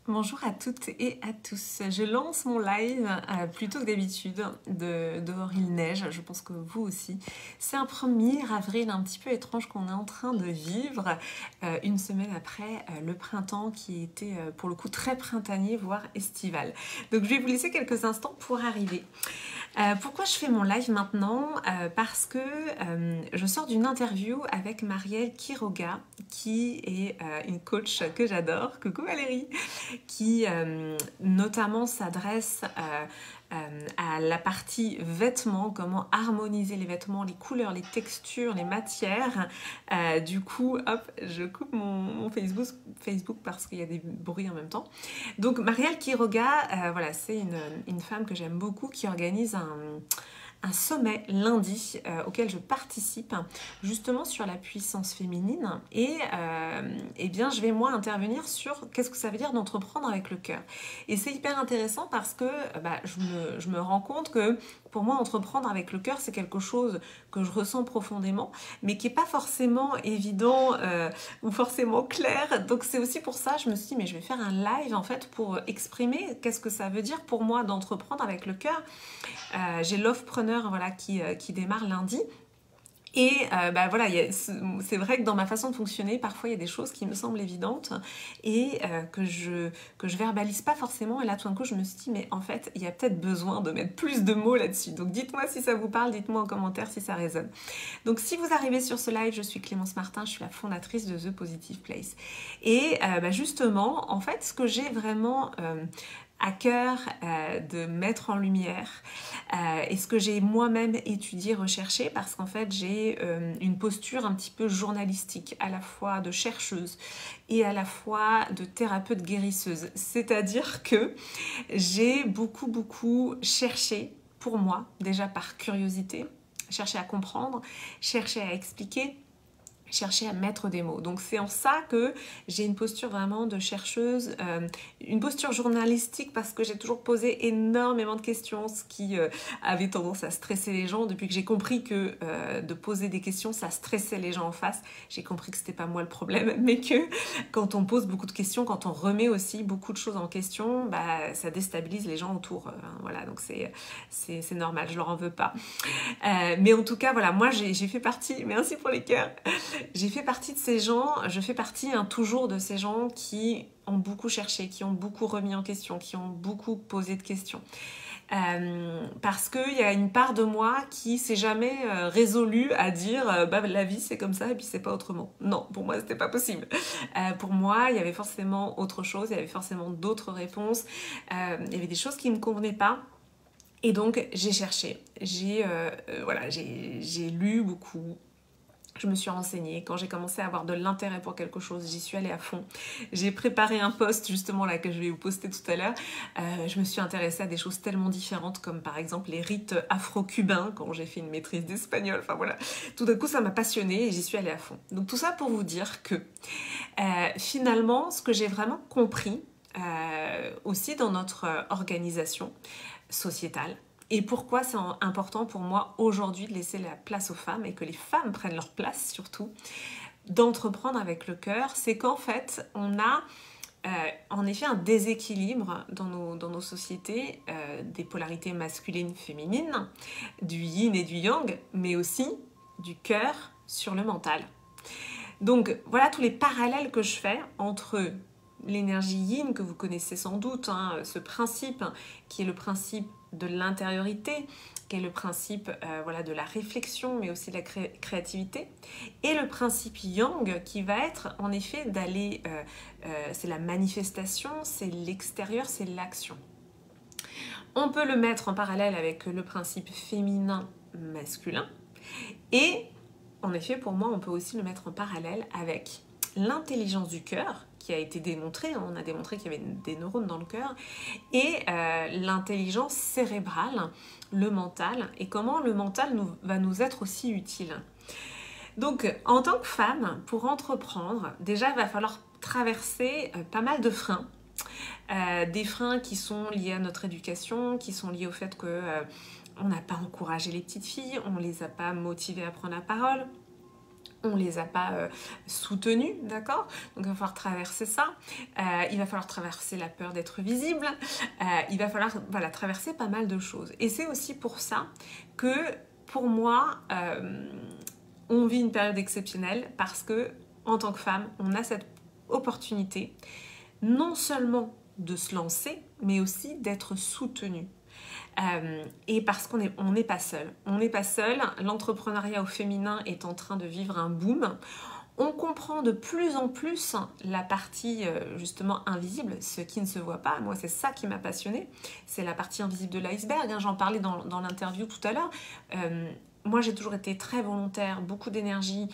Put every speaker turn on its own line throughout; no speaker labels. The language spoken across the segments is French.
Bonjour à toutes et à tous. Je lance mon live plus tôt que d'habitude. Dehors il neige, je pense que vous aussi. C'est un 1er avril un petit peu étrange qu'on est en train de vivre, une semaine après le printemps qui était pour le coup très printanier, voire estival. Donc je vais vous laisser quelques instants pour arriver. Pourquoi je fais mon live maintenant? Parce que je sors d'une interview avec Marielle Quiroga, qui est une coach que j'adore. Coucou Valérie! Qui notamment s'adresse à la partie vêtements, comment harmoniser les vêtements, les couleurs, les textures, les matières. Du coup, hop, je coupe mon Facebook parce qu'il y a des bruits en même temps. Donc, Marielle Quiroga, voilà, c'est une femme que j'aime beaucoup qui organise un sommet lundi auquel je participe justement sur la puissance féminine et eh bien je vais moi intervenir sur qu'est-ce que ça veut dire d'entreprendre avec le cœur. Et c'est hyper intéressant parce que je me rends compte que pour moi entreprendre avec le cœur c'est quelque chose que je ressens profondément mais qui n'est pas forcément évident ou forcément clair. Donc c'est aussi pour ça je me suis dit mais je vais faire un live en fait pour exprimer qu'est-ce que ça veut dire pour moi d'entreprendre avec le cœur. J'ai l'offpreneur voilà, qui démarre lundi. Et voilà, c'est vrai que dans ma façon de fonctionner, parfois il y a des choses qui me semblent évidentes et que je verbalise pas forcément. Et là, tout d'un coup, je me suis dit, mais en fait, il y a peut-être besoin de mettre plus de mots là-dessus. Donc dites-moi si ça vous parle, dites-moi en commentaire si ça résonne. Donc si vous arrivez sur ce live, je suis Clémence Martin, je suis la fondatrice de The Positive Place. Et justement, en fait, ce que j'ai vraiment à cœur de mettre en lumière et ce que j'ai moi-même étudié, recherché, parce qu'en fait j'ai une posture un petit peu journalistique, à la fois de chercheuse et à la fois de thérapeute guérisseuse. C'est-à-dire que j'ai beaucoup cherché pour moi, déjà par curiosité, cherché à comprendre, cherché à expliquer, chercher à mettre des mots. Donc c'est en ça que j'ai une posture vraiment de chercheuse, une posture journalistique parce que j'ai toujours posé énormément de questions, ce qui avait tendance à stresser les gens. Depuis que j'ai compris que de poser des questions, ça stressait les gens en face, j'ai compris que c'était pas moi le problème, mais que quand on pose beaucoup de questions, quand on remet aussi beaucoup de choses en question, ça déstabilise les gens autour. Voilà, donc c'est normal, je leur en veux pas. Mais en tout cas, voilà, moi j'ai fait partie, merci pour les cœurs, j'ai fait partie de ces gens, je fais partie toujours de ces gens qui ont beaucoup cherché, qui ont beaucoup remis en question, qui ont beaucoup posé de questions. Parce qu'il y a une part de moi qui s'est jamais résolue à dire la vie c'est comme ça et puis c'est pas autrement. Non, pour moi c'était pas possible. Pour moi il y avait forcément autre chose, il y avait forcément d'autres réponses, il y avait des choses qui me convenaient pas. Et donc j'ai cherché, j'ai lu beaucoup. Je me suis renseignée. Quand j'ai commencé à avoir de l'intérêt pour quelque chose, j'y suis allée à fond. J'ai préparé un post justement là que je vais vous poster tout à l'heure. Je me suis intéressée à des choses tellement différentes comme par exemple les rites afro-cubains quand j'ai fait une maîtrise d'espagnol. Enfin voilà, tout d'un coup ça m'a passionnée et j'y suis allée à fond. Donc tout ça pour vous dire que finalement ce que j'ai vraiment compris aussi dans notre organisation sociétale, et pourquoi c'est important pour moi aujourd'hui de laisser la place aux femmes et que les femmes prennent leur place surtout, d'entreprendre avec le cœur, c'est qu'en fait on a en effet un déséquilibre dans nos sociétés, des polarités masculines, féminines, du yin et du yang, mais aussi du cœur sur le mental. Donc voilà tous les parallèles que je fais entre l'énergie yin que vous connaissez sans doute, ce principe qui est le principe de l'intériorité, qui est le principe de la réflexion, mais aussi de la créativité, et le principe yang qui va être en effet d'aller, c'est la manifestation, c'est l'extérieur, c'est l'action. On peut le mettre en parallèle avec le principe féminin-masculin, et en effet pour moi on peut aussi le mettre en parallèle avec l'intelligence du cœur, qui a été démontrée, on a démontré qu'il y avait des neurones dans le cœur, et l'intelligence cérébrale, le mental, et comment le mental va nous être aussi utile. Donc, en tant que femme, pour entreprendre, déjà, il va falloir traverser pas mal de freins. Des freins qui sont liés à notre éducation, qui sont liés au fait qu'on n'a pas encouragé les petites filles, on ne les a pas motivées à prendre la parole, on les a pas soutenus, d'accord? Donc il va falloir traverser ça, il va falloir traverser la peur d'être visible, il va falloir voilà, traverser pas mal de choses. Et c'est aussi pour ça que, pour moi, on vit une période exceptionnelle parce que, en tant que femme, on a cette opportunité non seulement de se lancer, mais aussi d'être soutenue. Et parce qu'on n'est pas seul. On n'est pas seul. L'entrepreneuriat au féminin est en train de vivre un boom. On comprend de plus en plus la partie justement invisible, ce qui ne se voit pas. Moi, c'est ça qui m'a passionnée. C'est la partie invisible de l'iceberg. Hein. J'en parlais dans l'interview tout à l'heure. Moi, j'ai toujours été très volontaire, beaucoup d'énergie,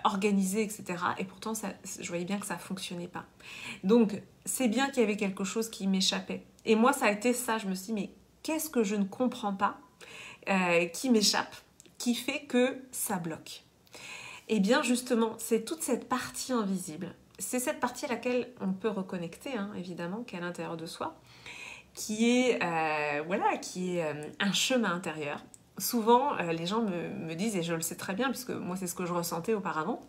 organisée, etc. Et pourtant, je voyais bien que ça ne fonctionnait pas. Donc, c'est bien qu'il y avait quelque chose qui m'échappait. Et moi, ça a été ça. Je me suis dit, mais qu'est-ce que je ne comprends pas qui m'échappe, qui fait que ça bloque? Eh bien, justement, c'est toute cette partie invisible. C'est cette partie à laquelle on peut reconnecter, hein, évidemment, qui est à l'intérieur de soi, qui est, un chemin intérieur. Souvent, les gens me disent, et je le sais très bien, puisque moi, c'est ce que je ressentais auparavant,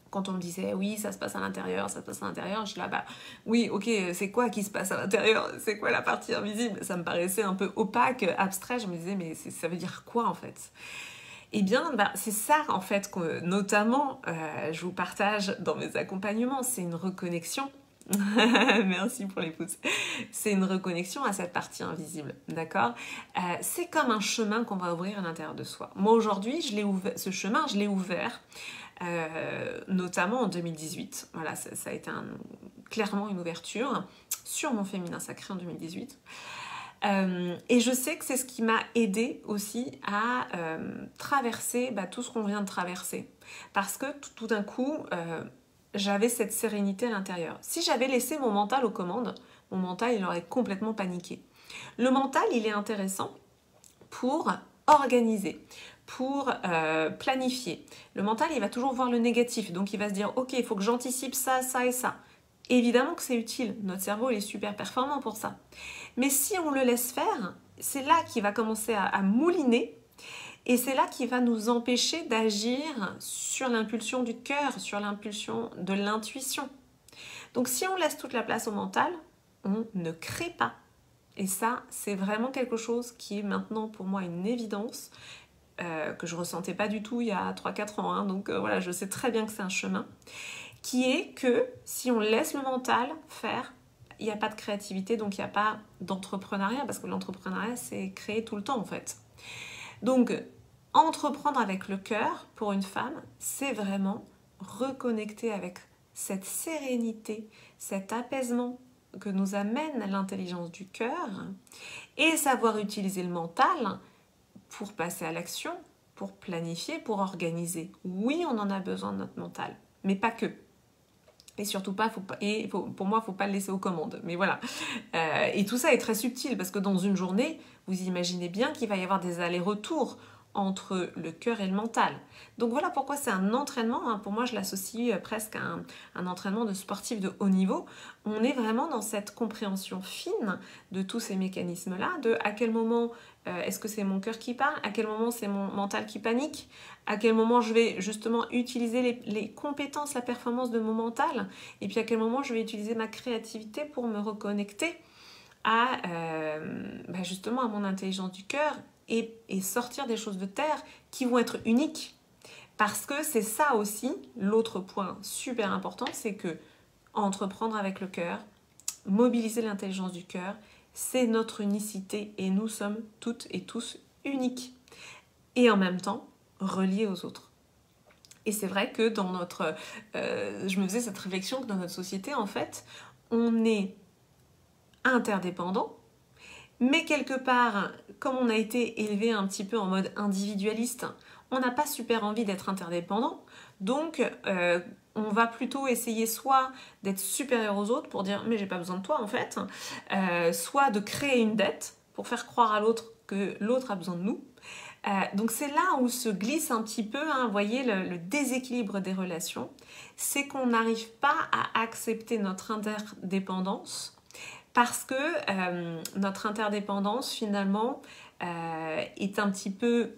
quand on me disait oui, ça se passe à l'intérieur, ça se passe à l'intérieur, je suis là, bah oui, ok, c'est quoi qui se passe à l'intérieur? C'est quoi la partie invisible? Ça me paraissait un peu opaque, abstrait. Je me disais, mais ça veut dire quoi en fait? Eh bien, c'est ça en fait que notamment je vous partage dans mes accompagnements, c'est une reconnexion. Merci pour les pouces. C'est une reconnexion à cette partie invisible, d'accord? C'est comme un chemin qu'on va ouvrir à l'intérieur de soi. Moi aujourd'hui, ce chemin, je l'ai ouvert notamment en 2018. Voilà, ça a été clairement une ouverture sur mon féminin sacré en 2018. Et je sais que c'est ce qui m'a aidée aussi à traverser tout ce qu'on vient de traverser. Parce que tout d'un coup, j'avais cette sérénité à l'intérieur. Si j'avais laissé mon mental aux commandes, mon mental, il aurait complètement paniqué. Le mental, il est intéressant pour organiser, pour planifier. Le mental, il va toujours voir le négatif. Donc, il va se dire, ok, il faut que j'anticipe ça, ça et ça. Évidemment que c'est utile. Notre cerveau, il est super performant pour ça. Mais si on le laisse faire, c'est là qu'il va commencer à mouliner. Et c'est là qu'il va nous empêcher d'agir sur l'impulsion du cœur, sur l'impulsion de l'intuition. Donc, si on laisse toute la place au mental, on ne crée pas. Et ça, c'est vraiment quelque chose qui est maintenant pour moi une évidence que je ne ressentais pas du tout il y a 3-4 ans. Hein. Donc voilà, je sais très bien que c'est un chemin qui est que si on laisse le mental faire, il n'y a pas de créativité, donc il n'y a pas d'entrepreneuriat, parce que l'entrepreneuriat, c'est créer tout le temps en fait. Donc, entreprendre avec le cœur, pour une femme, c'est vraiment reconnecter avec cette sérénité, cet apaisement que nous amène l'intelligence du cœur et savoir utiliser le mental pour passer à l'action, pour planifier, pour organiser. Oui, on en a besoin de notre mental, mais pas que. Et surtout pas, pour moi, il ne faut pas le laisser aux commandes. Mais voilà. Et tout ça est très subtil parce que dans une journée, vous imaginez bien qu'il va y avoir des allers-retours entre le cœur et le mental. Donc voilà pourquoi c'est un entraînement. Hein. Pour moi, je l'associe presque à un entraînement de sportif de haut niveau. On est vraiment dans cette compréhension fine de tous ces mécanismes-là, de à quel moment est-ce que c'est mon cœur qui parle, à quel moment c'est mon mental qui panique, à quel moment je vais justement utiliser les compétences, la performance de mon mental, et puis à quel moment je vais utiliser ma créativité pour me reconnecter à justement à mon intelligence du cœur et sortir des choses de terre qui vont être uniques. Parce que c'est ça aussi, l'autre point super important, c'est que entreprendre avec le cœur, mobiliser l'intelligence du cœur, c'est notre unicité et nous sommes toutes et tous uniques. Et en même temps, reliés aux autres. Et c'est vrai que dans notre... je me faisais cette réflexion que dans notre société, en fait, on est interdépendants, mais quelque part, comme on a été élevé un petit peu en mode individualiste, on n'a pas super envie d'être interdépendant. Donc, on va plutôt essayer soit d'être supérieur aux autres pour dire « mais j'ai pas besoin de toi en fait », soit de créer une dette pour faire croire à l'autre que l'autre a besoin de nous. Donc c'est là où se glisse un petit peu, hein, vous voyez, le déséquilibre des relations. C'est qu'on n'arrive pas à accepter notre interdépendance parce que notre interdépendance finalement est un petit peu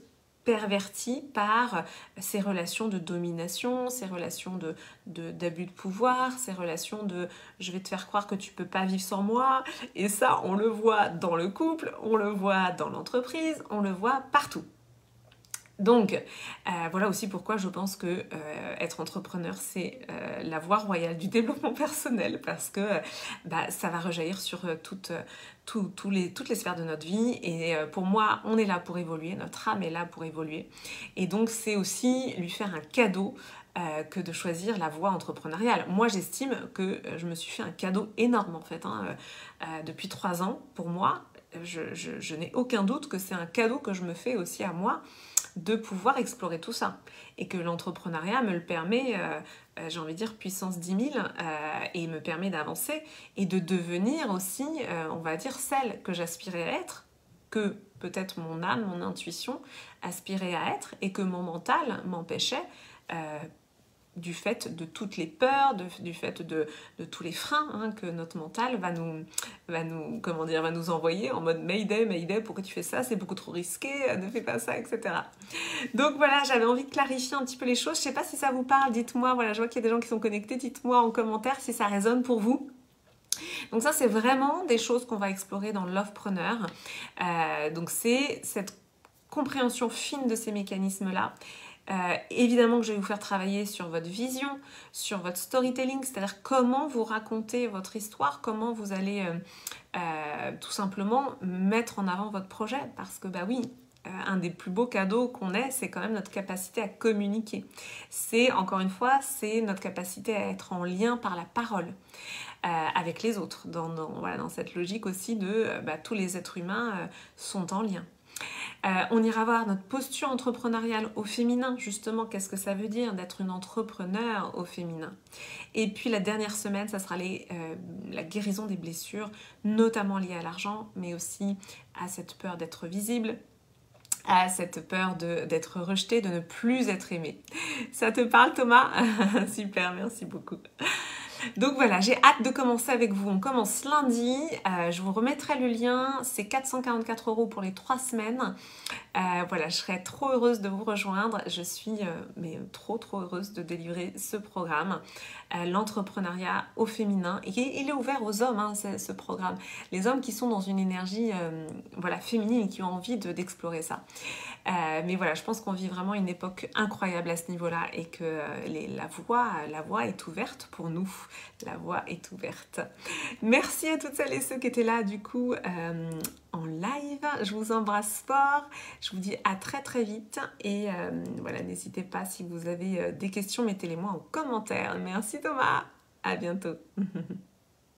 perverti par ces relations de domination, ces relations d'abus de pouvoir, ces relations de je vais te faire croire que tu peux pas vivre sans moi. Et ça, on le voit dans le couple, on le voit dans l'entreprise, on le voit partout. Donc, voilà aussi pourquoi je pense que être entrepreneur, c'est la voie royale du développement personnel, parce que ça va rejaillir sur toutes les sphères de notre vie. Et pour moi, on est là pour évoluer, notre âme est là pour évoluer. Et donc, c'est aussi lui faire un cadeau que de choisir la voie entrepreneuriale. Moi, j'estime que je me suis fait un cadeau énorme, en fait. Depuis 3 ans, pour moi, je n'ai aucun doute que c'est un cadeau que je me fais aussi à moi, de pouvoir explorer tout ça. Et que l'entrepreneuriat me le permet, j'ai envie de dire puissance 10 000, et me permet d'avancer et de devenir aussi, on va dire, celle que j'aspirais à être, que peut-être mon âme, mon intuition aspirait à être, et que mon mental m'empêchait du fait de toutes les peurs, du fait de tous les freins que notre mental va nous envoyer en mode Mayday, pourquoi tu fais ça, c'est beaucoup trop risqué, ne fais pas ça, etc. Donc voilà, j'avais envie de clarifier un petit peu les choses. Je sais pas si ça vous parle, dites-moi, voilà, je vois qu'il y a des gens qui sont connectés, dites-moi en commentaire si ça résonne pour vous. Donc ça, c'est vraiment des choses qu'on va explorer dans Lovepreneur. Donc c'est cette compréhension fine de ces mécanismes-là. Évidemment que je vais vous faire travailler sur votre vision, sur votre storytelling, c'est-à-dire comment vous racontez votre histoire, comment vous allez tout simplement mettre en avant votre projet. Parce que un des plus beaux cadeaux qu'on ait, c'est quand même notre capacité à communiquer. C'est, encore une fois, c'est notre capacité à être en lien par la parole avec les autres, dans cette logique aussi de tous les êtres humains sont en lien. On ira voir notre posture entrepreneuriale au féminin, justement, qu'est-ce que ça veut dire d'être une entrepreneur au féminin. Et puis la dernière semaine, ça sera la guérison des blessures, notamment liées à l'argent, mais aussi à cette peur d'être visible, à cette peur d'être rejeté, de ne plus être aimé. Ça te parle, Thomas? Super, merci beaucoup. Donc voilà, j'ai hâte de commencer avec vous. On commence lundi, je vous remettrai le lien, c'est 444 € pour les 3 semaines. Voilà, je serais trop heureuse de vous rejoindre. Je suis trop heureuse de délivrer ce programme, l'entrepreneuriat au féminin. Et il est ouvert aux hommes, ce programme. Les hommes qui sont dans une énergie féminine et qui ont envie d'explorer ça. Mais voilà, je pense qu'on vit vraiment une époque incroyable à ce niveau-là et que la voie est ouverte pour nous. La voie est ouverte. Merci à toutes celles et ceux qui étaient là du coup en live. Je vous embrasse fort. Je vous dis à très vite. Et voilà, n'hésitez pas si vous avez des questions, mettez-les moi en commentaire. Merci Thomas. À bientôt.